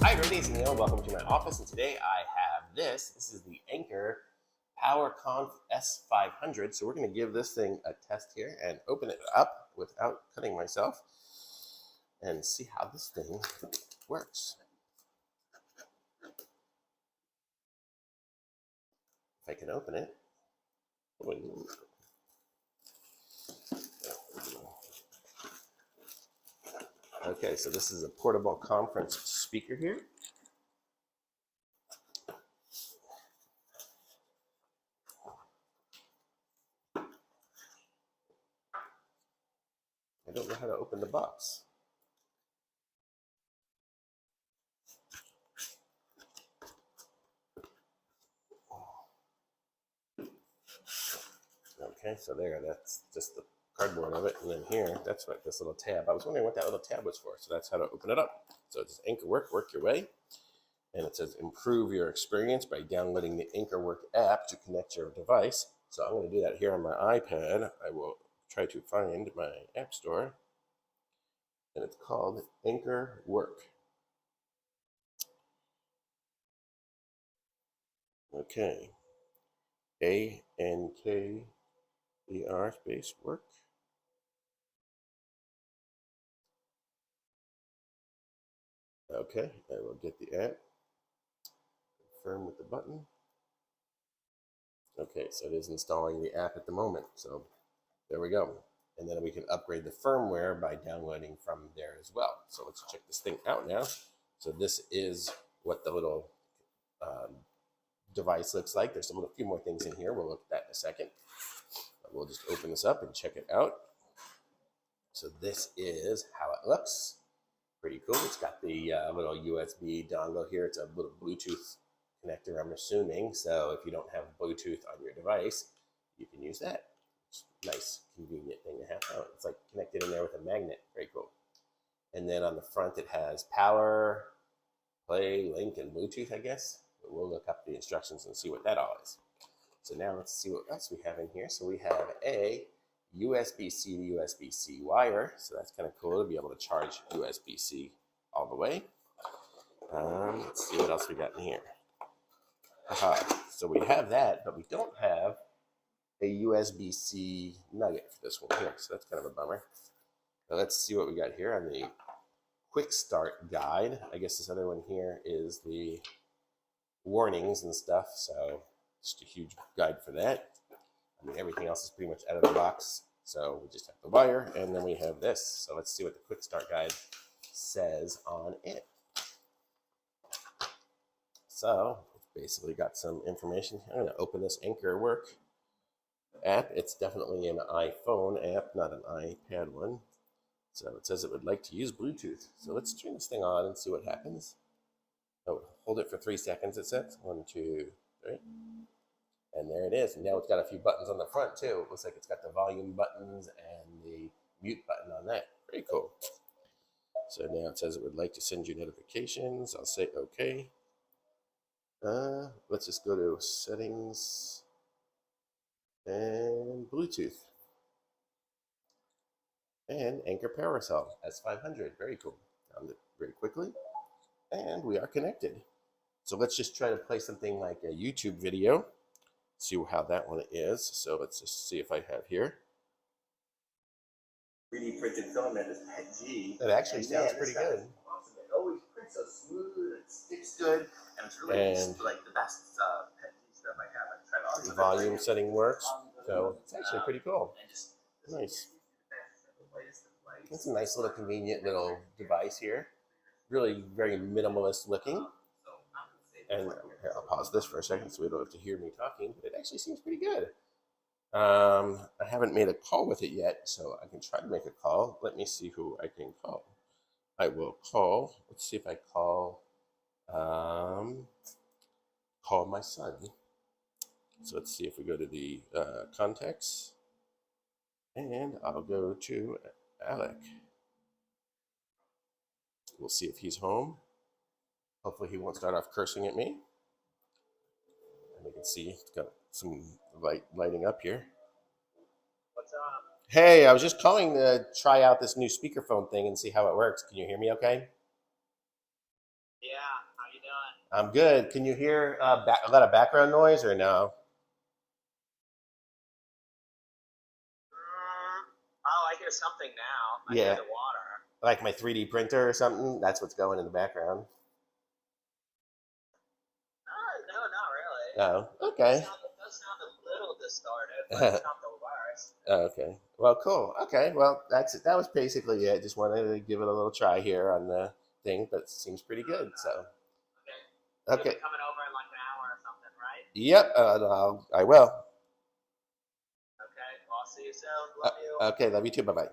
Hi everybody, it's Neil. Welcome to my office, and today I have this. This is the Anker PowerConf S500. So we're going to give this thing a test here and open it up without cutting myself and see how this thing works. If I can open it. Okay, so this is a portable conference speaker here. I don't know how to open the box. Okay, so there, that's just the cardboard of it, and then here, that's what this little tab. I was wondering what that little tab was for, so that's how to open it up. So it's Anker Work your way, and it says improve your experience by downloading the Anker Work app to connect your device. So I'm going to do that here on my iPad. I will try to find my app store, and it's called Anker Work. Okay, ANKER space work. Okay, I will get the app. Confirm with the button. Okay, so it is installing the app at the moment. So there we go. And then we can upgrade the firmware by downloading from there as well. So let's check this thing out now. So this is what the little device looks like. There's a few more things in here. We'll look at that in a second. But we'll just open this up and check it out. So this is how it looks. Pretty cool. It's got the little USB dongle here. It's a little Bluetooth connector, I'm assuming. So if you don't have Bluetooth on your device, you can use that. It's a nice, convenient thing to have. Oh, it's like connected in there with a magnet. Very cool. And then on the front, it has power, play, link, and Bluetooth, I guess. But we'll look up the instructions and see what that all is. So now let's see what else we have in here. So we have a USB-C to USB-C wire. So that's kind of cool to be able to charge USB-C all the way. Let's see what else we got in here. So we have that, but we don't have a USB-C nugget for this one here. So that's kind of a bummer. Now let's see what we got here on the quick start guide. I guess this other one here is the warnings and stuff. So just a huge guide for that. I mean, everything else is pretty much out of the box. So we just have the wire, and then we have this. So let's see what the quick start guide says on it. So it's basically got some information. I'm going to open this Anker Work app. It's definitely an iPhone app, not an iPad one. So it says it would like to use Bluetooth. So let's turn this thing on and see what happens. Oh, hold it for 3 seconds, it says. 1, 2, 3. And there it is. And now it's got a few buttons on the front too. It looks like it's got the volume buttons and the mute button on that. Pretty cool. So now it says it would like to send you notifications. I'll say okay. Let's just go to settings and Bluetooth. And Anker PowerConf S500. Very cool. Found it very quickly. And we are connected. So let's just try to play something like a YouTube video. See how that one is. So let's just see if I have here. 3D printed filament is PETG. It actually sounds pretty good. Awesome. It always prints so smooth, it sticks good, and it's really like the best PETG stuff I have. I've tried all the volume setting works, so it's actually pretty cool. Nice. It's a nice little convenient little device here. Really very minimalist looking. And here, I'll pause this for a second so we don't have to hear me talking, but it actually seems pretty good. I haven't made a call with it yet, so I can try to make a call. Let me see who I can call. I will call. Let's see if I call my son. So let's see if we go to the contacts, and I'll go to Alec. We'll see if he's home. Hopefully he won't start off cursing at me. And we can see it's got some lighting up here. What's up? Hey, I was just calling to try out this new speakerphone thing and see how it works. Can you hear me okay? Yeah. I'm good. Can you hear a lot of background noise or no? Oh, I hear something now. I Yeah, hear the water. like my 3D printer or something. That's what's going in the background. No, not really. Oh, okay. It does sound a little distorted, but it's not the worst. Okay. Well, cool. Okay. Well, that was basically it. Just wanted to give it a little try here on the thing, but it seems pretty good. So, Okay. okay. You'll be coming over in like an hour or something, right? Yep. I will. Okay. Well, I'll see you soon. Love you. Okay. Love you too. Bye bye.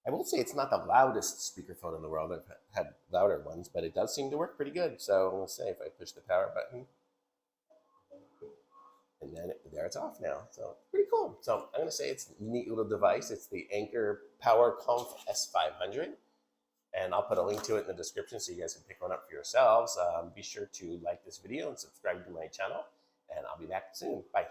I will say it's not the loudest speakerphone in the world. I've had louder ones, but it does seem to work pretty good. So I'm gonna say if I push the power button, and then there it's off now. So pretty cool. So I'm gonna say it's a neat little device. It's the Anker PowerConf S500, and I'll put a link to it in the description so you guys can pick one up for yourselves. Be sure to like this video and subscribe to my channel, and I'll be back soon. Bye.